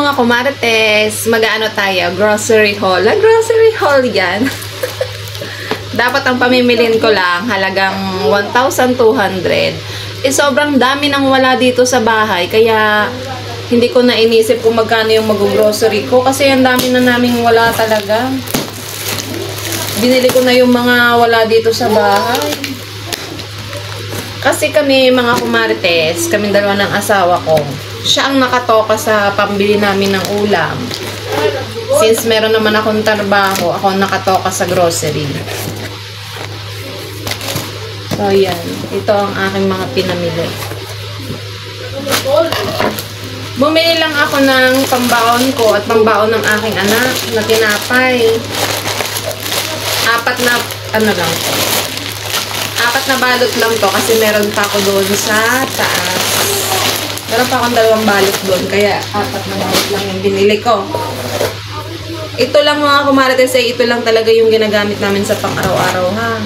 mga kumarites, mag-ano tayo, grocery haul. Grocery haul yan. Dapat ang pamimilin ko lang, halagang 1,200. Sobrang dami nang wala dito sa bahay, kaya hindi ko na inisip kung magkano yung mag-grocery ko. Kasi ang dami na naming wala talaga. Binili ko na yung mga wala dito sa bahay. Kasi kami, mga kumarites, kami dalawa ng asawa ko, siya ang nakatoka sa pambili namin ng ulam. Since meron naman akong trabaho, ako ang nakatoka sa grocery. So, yan. Ito ang aking mga pinamili. Bumili lang ako ng pambaon ko at pambaon ng aking anak na tinapay. Apat na balot lang to kasi meron pa ako doon sa taas. Meron pa akong 2 balot doon, kaya 4 na balot lang yung binili ko. Ito lang mga kumarites, ito lang talaga yung ginagamit namin sa pang-araw-araw, ha.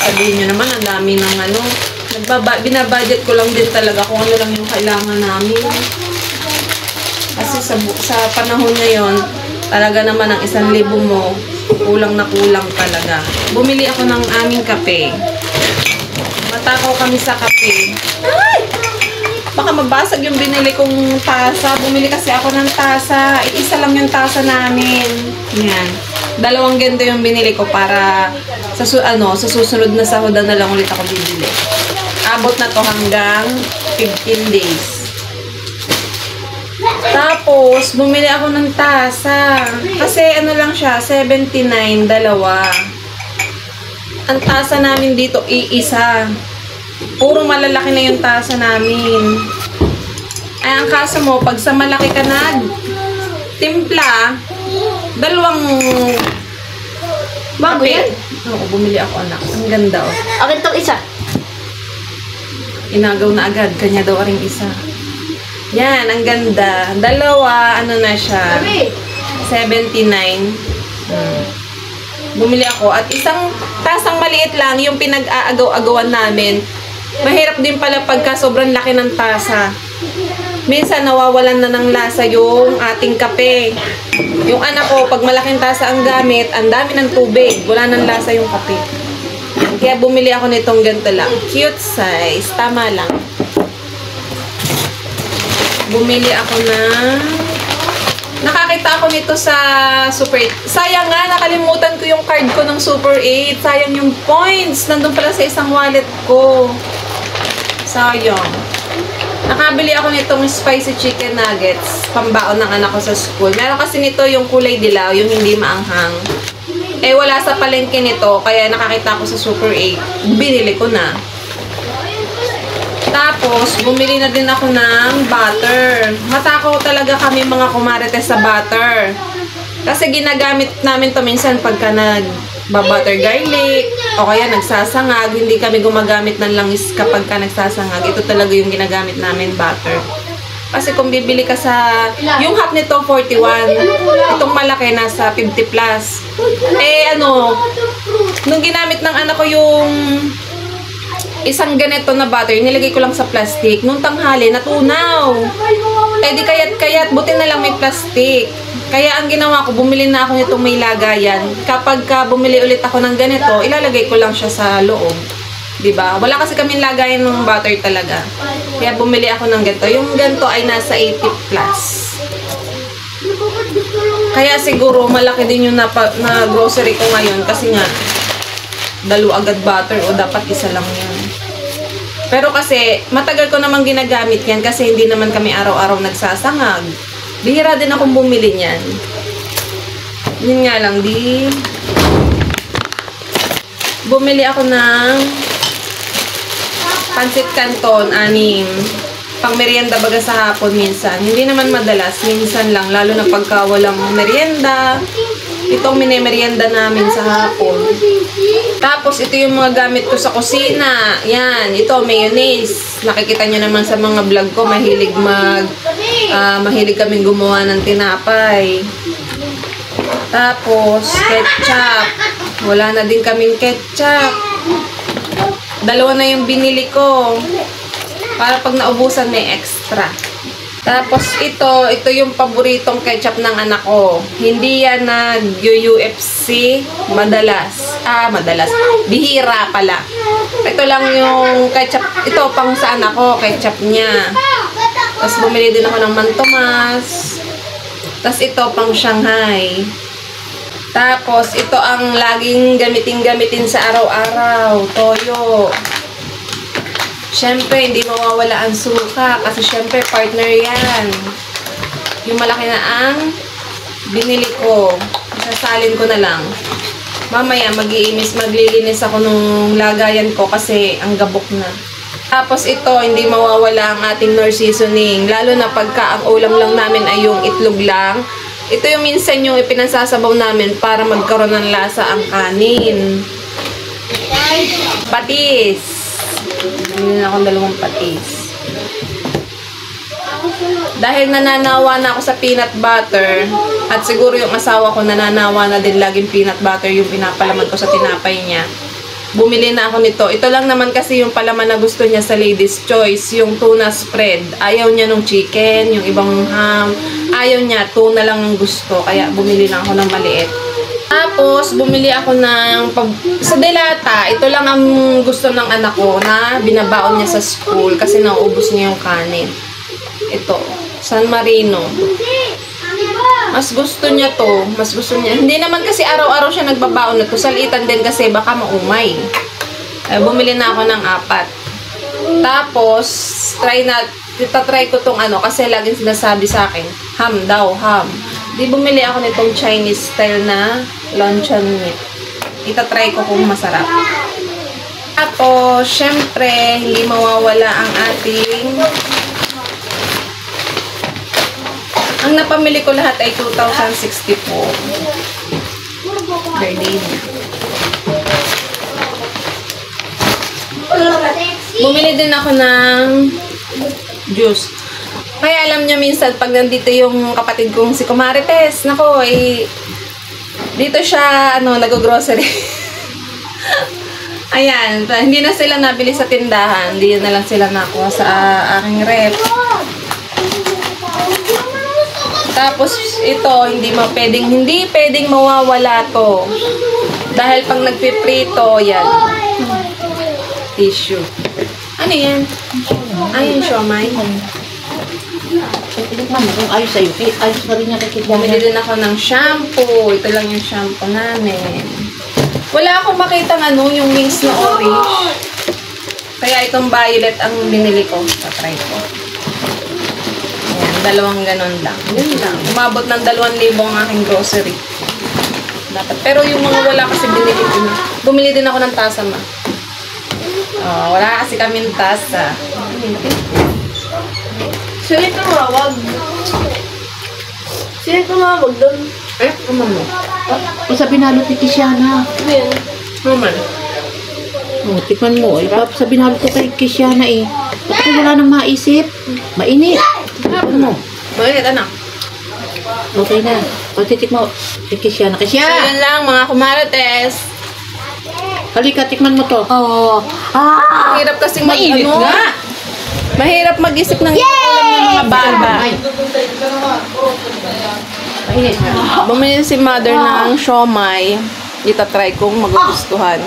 Sabihin nyo naman, ang dami ng binabudget ko lang din talaga kung ano lang yung kailangan namin. Kasi sa panahon ngayon, talaga naman ang 1,000 mo, kulang na kulang talaga. Bumili ako ng aming kape. Matakaw kami sa kape. Ay! Baka mabasag yung binili kong tasa. Bumili kasi ako ng tasa. Isa lang yung tasa namin. Yan. 2 ganito yung binili ko para sa susunod na sahudan na lang ulit ako bibili. Abot na to hanggang 15 days. Tapos, bumili ako ng tasa. Kasi ano lang siya, 79, 2. Ang tasa namin dito, iisa. Puro malalaki na yung tasa namin. Ay, ang kaso mo, pag sa malaki ka timpla, 2 bago yan? Oo, bumili ako, anak. Ang ganda, oh. Akin tong isa. Inagaw na agad. Kanya daw aring isa. Yan, ang ganda. 2, ano na siya? 79. Bumili ako. At isang tasang maliit lang, yung pinag-aagaw-agawan namin. Mahirap din pala pagka sobrang laki ng tasa. Minsan nawawalan na ng lasa yung ating kape. Yung anak ko, pag malaking tasa ang gamit, ang dami ng tubig. Wala ng lasa yung kape. Kaya bumili ako nitong ganito lang. Cute size. Tama lang. Bumili ako nakakita ako nito sa Super 8. Sayang nga, nakalimutan ko yung card ko ng Super 8. Sayang yung points. Nandun pala sa isang wallet ko. Sayang. Nakabili ako nitong spicy chicken nuggets. Pambaon ng anak ko sa school. Meron kasi nito yung kulay dilaw, yung hindi maanghang. Wala sa palengke nito, kaya nakakita ko sa Super 8. Binili ko na. Tapos, bumili na din ako ng butter. Matakaw talaga kami mga kumarites sa butter. Kasi ginagamit namin to minsan pagka nagbabutter garlic o kaya nagsasangag. Hindi kami gumagamit ng langis kapag ka nagsasangag. Ito talaga yung ginagamit namin, butter. Kasi kung bibili ka sa... Yung half nito, 41. Itong malaki, nasa 50 plus. Nung ginamit ng anak ko yung... isang ganito na butter, nilagay ko lang sa plastic. Nung tanghali, natunaw. Di kayat-kayat, buti na lang may plastic. Kaya ang ginawa ko, bumili na ako nitong may lagayan. Kapag bumili ulit ako ng ganito, ilalagay ko lang siya sa loob. Diba? Wala kasi kaming lagayan ng butter talaga. Kaya bumili ako ng ganito. Yung ganito ay nasa 80 plus. Kaya siguro, malaki din yung na grocery ko ngayon. Kasi nga, 2 agad butter o dapat isa lang yan. Pero kasi, matagal ko namang ginagamit yan kasi hindi naman kami araw-araw nagsasangag. Bihira din akong bumili niyan. Yun nga lang, bumili ako ng pancit canton, 6. Pang merienda baga sa hapon minsan. Hindi naman madalas, minsan lang. Lalo na pagka walang merienda. Itong merienda namin sa hapon. Tapos, ito yung mga gamit ko sa kusina. Yan, ito, mayonnaise. Nakikita nyo naman sa mga vlog ko, mahilig kaming gumawa ng tinapay. Tapos, ketchup. Wala na din kaming ketchup. 2 na yung binili ko. Para pag naubusan, may extra. Tapos ito yung paboritong ketchup ng anak ko. Hindi yan nag-UFC madalas. Madalas. Bihira pala. Ito lang yung ketchup. Ito pang sa anak ko, ketchup niya. Tapos bumili din ako ng Mantomas. Tapos ito pang Shanghai. Tapos ito ang laging gamitin sa araw-araw. Toyo. Siyempre, hindi mawawala ang suka kasi siyempre, partner yan. Yung malaki na ang binili ko. Sasalin ko na lang. Mamaya, maglilinis ako nung lagayan ko kasi ang gabok na. Tapos ito, hindi mawawala ang ating Knorr seasoning. Lalo na pagka ang ulam lang namin ay yung itlog lang. Ito yung minsan yung ipinasasabaw namin para magkaroon ng lasa ang kanin. Patis. Bili na akong 2 patis. Dahil nananawa na ako sa peanut butter, at siguro yung asawa ko nananawa na din laging peanut butter yung pinapalaman ko sa tinapay niya, bumili na ako nito. Ito lang naman kasi yung palaman na gusto niya sa Lady's Choice, yung tuna spread. Ayaw niya nung chicken, yung ibang ham. Ayaw niya, tuna lang ang gusto. Kaya bumili na ako ng maliit. Tapos, bumili ako sa Delata, ito lang ang gusto ng anak ko na binabaon niya sa school kasi nauubos niya yung kanin. Ito, San Marino. Mas gusto niya to. Mas gusto niya. Hindi naman kasi araw-araw siya nagbabaon na to. Salitan din kasi baka maumay. Bumili na ako ng 4. Tapos, itatry ko tong kasi laging sinasabi sa akin, ham daw, ham. Di bumili ako nitong Chinese style na luncheon meat. Itatry ko kung masarap. Tapos, syempre, hindi mawawala ang ating... Ang napamili ko lahat ay 2,064. Gardenia. Bumili din ako ng juice. Kaya alam niyo minsan pag nandito yung kapatid kong si Kumarites, nako dito siya nag-grocery. Ayan, hindi na sila nabili sa tindahan, hindi na lang sila nakuha sa aking rep. Tapos ito, hindi pwedeng mawawala to. Dahil pag nagpiprito, yan. Tissue. Ano yan? Ayun, siomay. Ayos sa'yo. Ayos na rin niya kay Bumili din ako ng shampoo. Ito lang yung shampoo namin. Wala akong makita yung wings na orange. Kaya itong violet ang binili ko. Tatry ko. Ayan, 2 ganon lang. Yun lang. Umabot ng 2,000 ang aking grocery. Dapat. Pero yung mga wala kasi binili ko na. Bumili din ako ng tasa ma. Wala kasi kaming tasa. Sino tumawag? Sino tumawag doon? Naman mo. Sa binalot ni Kisiana. Naman. Tikman mo. Sa binalot ko kay Kisiana Bakit wala nang maisip? Mainit. Ano mo? Bakit, anak? Okay na. Titikman mo. Kay Kisiana. So, yun lang mga kumarates. Halika, tikman mo to. Oo. Mahirap kasi Mainit nga. Mahirap mag-isip ng ulam ng mga bata. Mainit nga. Bumili si mother ng siomay. Itatry kong magugustuhan.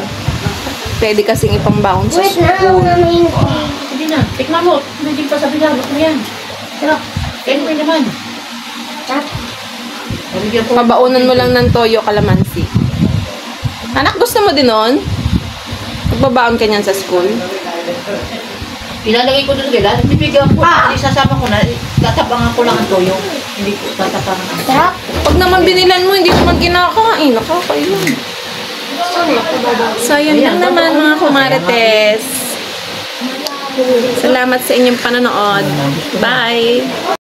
Pwede kasing ipambaon sa school. Hindi na. Tikman mo. Hindi pa sa binalot mo yan. Tara. Kain mo naman. Pabaunan mo lang ng toyo kalamansi. Anak, gusto mo din nun? Magbabaon ka niyan sa school? Ilalagay ko doon kailan. Bibigyan ko. Hindi sasama ko na. Tatabangan ko lang ang toyo. Hindi ko tatabangan ang toyo. Pag naman binilan mo, hindi naman kinakain. Nakakailan. So, yun lang naman mga kumarites. Salamat sa inyong panonood. Bye!